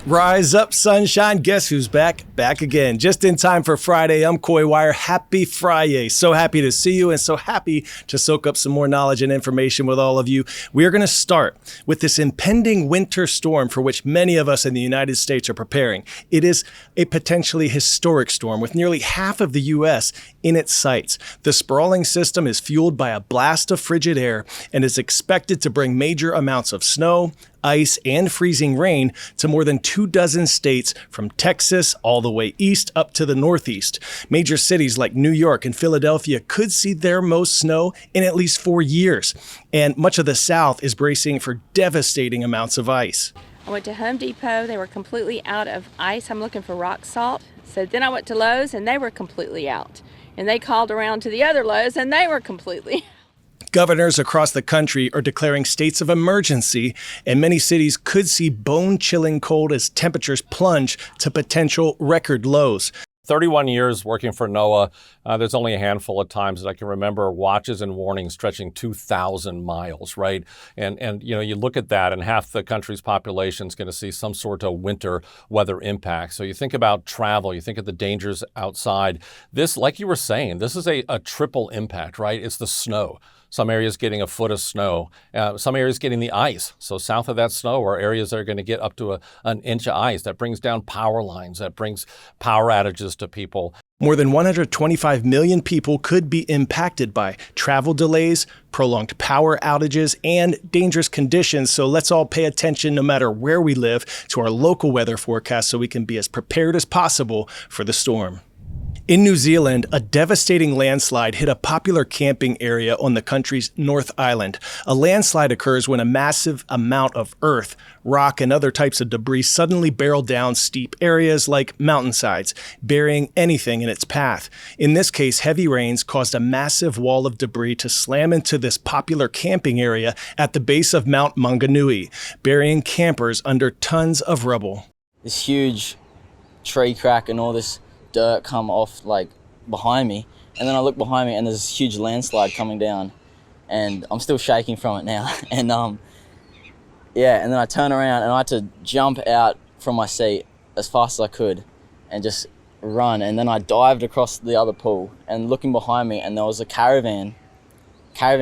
Rise up, sunshine. Guess who's back? Back again. Just in time for Friday. I'm Coy Wire. Happy Friday. So happy to see you and so happy to soak up some more knowledge and information with all of you. We are going to start with this impending winter storm for which many of us in the United States are preparing. It is a potentially historic storm with nearly half of the U.S. in its sights. The sprawling system is fueled by a blast of frigid air and is expected to bring major amounts of snow, ice, and freezing rain to more than 24 states from Texas all the way east up to the Northeast. Major cities like New York and Philadelphia could see their most snow in at least 4 years. And much of the South is bracing for devastating amounts of ice. I went to Home Depot. They were completely out of ice. I'm looking for rock salt. So then I went to Lowe's and they were completely out. And they called around to the other Lowe's and they were completely Governors across the country are declaring states of emergency, and many cities could see bone-chilling cold as temperatures plunge to potential record lows. 31 years working for NOAA, there's only a handful of times that I can remember watches and warnings stretching 2,000 miles, right? And you know, you look at that and half the country's population is going to see some sort of winter weather impact. So you think about travel, you think of the dangers outside. This, like you were saying, this is a triple impact, right? It's the snow. Some areas getting a foot of snow, some areas getting the ice. So south of that snow are areas that are going to get up to an inch of ice. That brings down power lines, that brings power outages to people. More than 125 million people could be impacted by travel delays, prolonged power outages, and dangerous conditions. So let's all pay attention, no matter where we live, to our local weather forecast so we can be as prepared as possible for the storm. In New Zealand, a devastating landslide hit a popular camping area on the country's North Island. A landslide occurs when a massive amount of earth, rock, and other types of debris suddenly barrel down steep areas like mountainsides, burying anything in its path. In this case, heavy rains caused a massive wall of debris to slam into this popular camping area at the base of Mount Maunganui, burying campers under tons of rubble. This huge tree crack and all this dirt come off like behind me, and then I look behind me and there's this huge landslide coming down, and I'm still shaking from it now. And and then I turn around and I had to jump out from my seat as fast as I could and just run, and then I dived across the other pool and looking behind me, and there was a caravan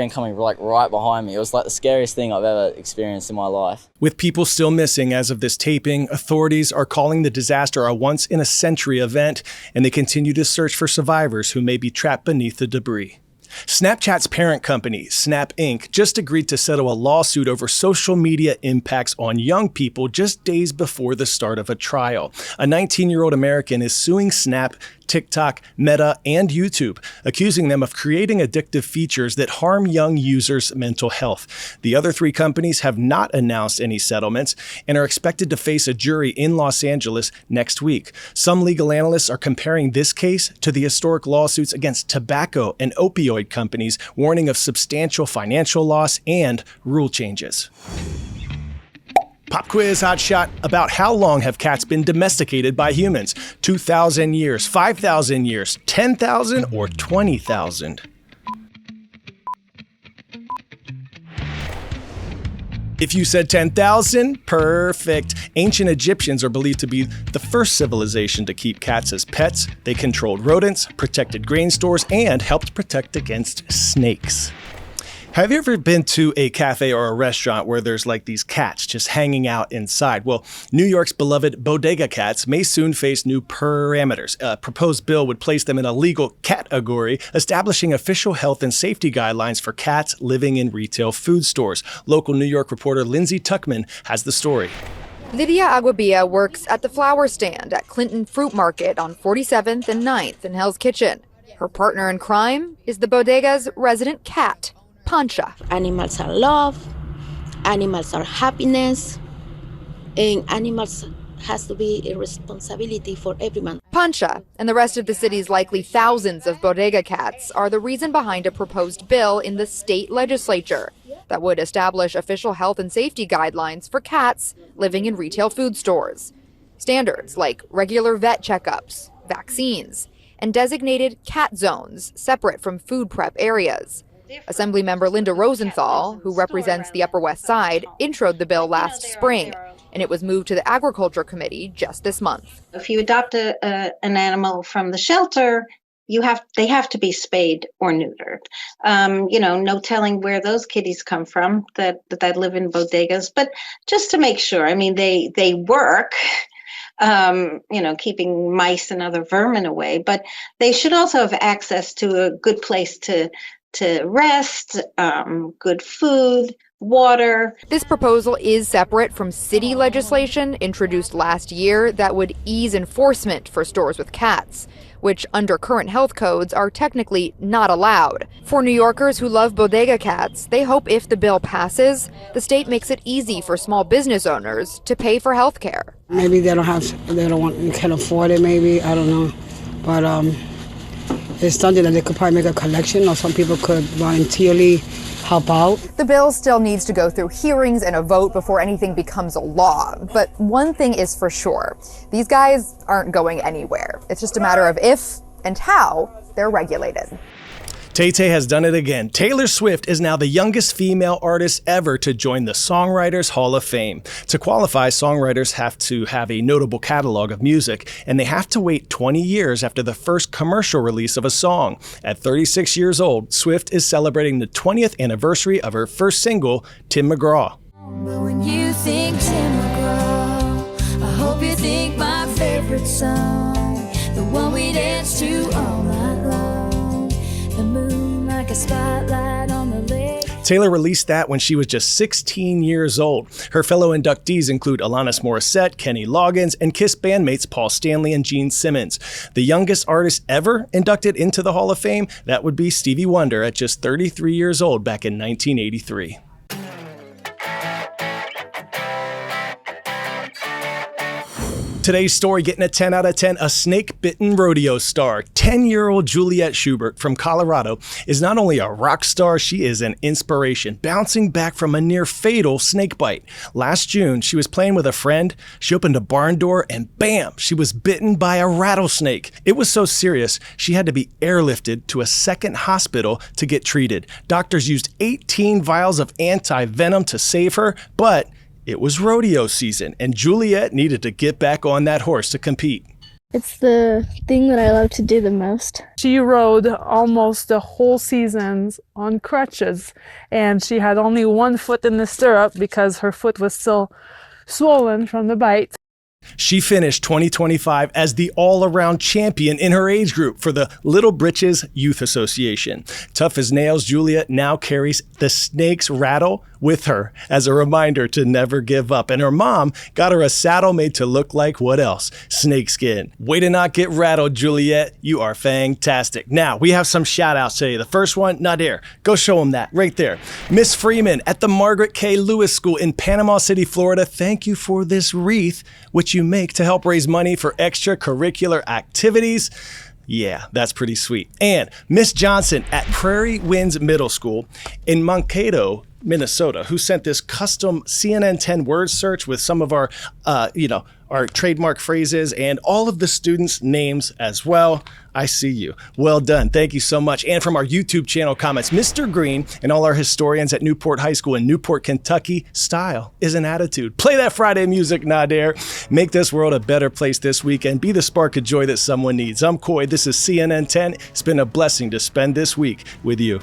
coming like right behind me. It was like the scariest thing I've ever experienced in my life. With people still missing as of this taping, authorities are calling the disaster a once-in-a-century event, and they continue to search for survivors who may be trapped beneath the debris. Snapchat's parent company, Snap Inc., just agreed to settle a lawsuit over social media impacts on young people just days before the start of a trial. A 19-year-old American is suing Snap, TikTok, Meta, and YouTube, accusing them of creating addictive features that harm young users' mental health. The other three companies have not announced any settlements and are expected to face a jury in Los Angeles next week. Some legal analysts are comparing this case to the historic lawsuits against tobacco and opioid companies, warning of substantial financial loss and rule changes. Pop quiz hot shot. About how long have cats been domesticated by humans? 2,000 years, 5,000 years, 10,000, or 20,000? If you said 10,000, perfect. Ancient Egyptians are believed to be the first civilization to keep cats as pets. They controlled rodents, protected grain stores, and helped protect against snakes. Have you ever been to a cafe or a restaurant where there's like these cats just hanging out inside? Well, New York's beloved Bodega cats may soon face new parameters. A proposed bill would place them in a legal category, establishing official health and safety guidelines for cats living in retail food stores. Local New York reporter Lindsay Tuckman has the story. Lydia Aguabia works at the flower stand at Clinton Fruit Market on 47th and 9th in Hell's Kitchen. Her partner in crime is the Bodega's resident cat, Pancha. Animals are love, animals are happiness, and animals has to be a responsibility for everyone. Pancha and the rest of the city's likely thousands of Bodega cats are the reason behind a proposed bill in the state legislature that would establish official health and safety guidelines for cats living in retail food stores. Standards like regular vet checkups, vaccines, and designated cat zones separate from food prep areas. Assemblymember Linda Rosenthal, who represents the Upper West Side, introed the bill last spring and it was moved to the Agriculture Committee just this month. If you adopt an animal from the shelter, they have to be spayed or neutered. No telling where those kitties come from that live in bodegas, but just to make sure. I mean, they work, keeping mice and other vermin away, but they should also have access to a good place to rest, good food, water. This proposal is separate from city legislation introduced last year that would ease enforcement for stores with cats, which under current health codes are technically not allowed. For New Yorkers who love bodega cats, they hope if the bill passes, the state makes it easy for small business owners to pay for health care. Maybe they can't afford it, maybe, I don't know. But it's something that they could probably make a collection, or some people could voluntarily help out. The bill still needs to go through hearings and a vote before anything becomes a law. But one thing is for sure, these guys aren't going anywhere. It's just a matter of if and how they're regulated. Tay-Tay has done it again. Taylor Swift is now the youngest female artist ever to join the Songwriters Hall of Fame. To qualify, songwriters have to have a notable catalog of music, and they have to wait 20 years after the first commercial release of a song. At 36 years old, Swift is celebrating the 20th anniversary of her first single, Tim McGraw. But when you think Tim McGraw, I hope you think my favorite song, the one we dance to all night long. The moon like a spotlight on the lake. Taylor released that when she was just 16 years old. Her fellow inductees include Alanis Morissette, Kenny Loggins, and Kiss bandmates Paul Stanley and Gene Simmons. The youngest artist ever inducted into the Hall of Fame, that would be Stevie Wonder at just 33 years old back in 1983. Today's story getting a 10 out of 10, a snake-bitten rodeo star. 10-year-old Juliet Schubert from Colorado is not only a rock star, she is an inspiration, bouncing back from a near-fatal snake bite. Last June, she was playing with a friend. She opened a barn door and bam, she was bitten by a rattlesnake. It was so serious, she had to be airlifted to a second hospital to get treated. Doctors used 18 vials of anti-venom to save her, but it was rodeo season, and Juliet needed to get back on that horse to compete. It's the thing that I love to do the most. She rode almost the whole seasons on crutches, and she had only one foot in the stirrup because her foot was still swollen from the bite. She finished 2025 as the all-around champion in her age group for the Little Britches Youth Association. Tough as nails, Juliet now carries the snake's rattle with her as a reminder to never give up. And her mom got her a saddle made to look like what else? Snakeskin. Way to not get rattled, Juliet. You are fantastic. Now, we have some shout-outs today. The first one, Nadir. Go show them that right there. Miss Freeman at the Margaret K. Lewis School in Panama City, Florida. Thank you for this wreath, which you make to help raise money for extracurricular activities. Yeah, that's pretty sweet. And Miss Johnson at Prairie Winds Middle School in Mankato, Minnesota, who sent this custom CNN 10 word search with some of our, our trademark phrases and all of the students' names as well. I see you. Well done. Thank you so much. And from our YouTube channel comments, Mr. Green and all our historians at Newport High School in Newport, Kentucky, style is an attitude. Play that Friday music, Nadir. Make this world a better place this week and be the spark of joy that someone needs. I'm Coy. This is CNN 10. It's been a blessing to spend this week with you.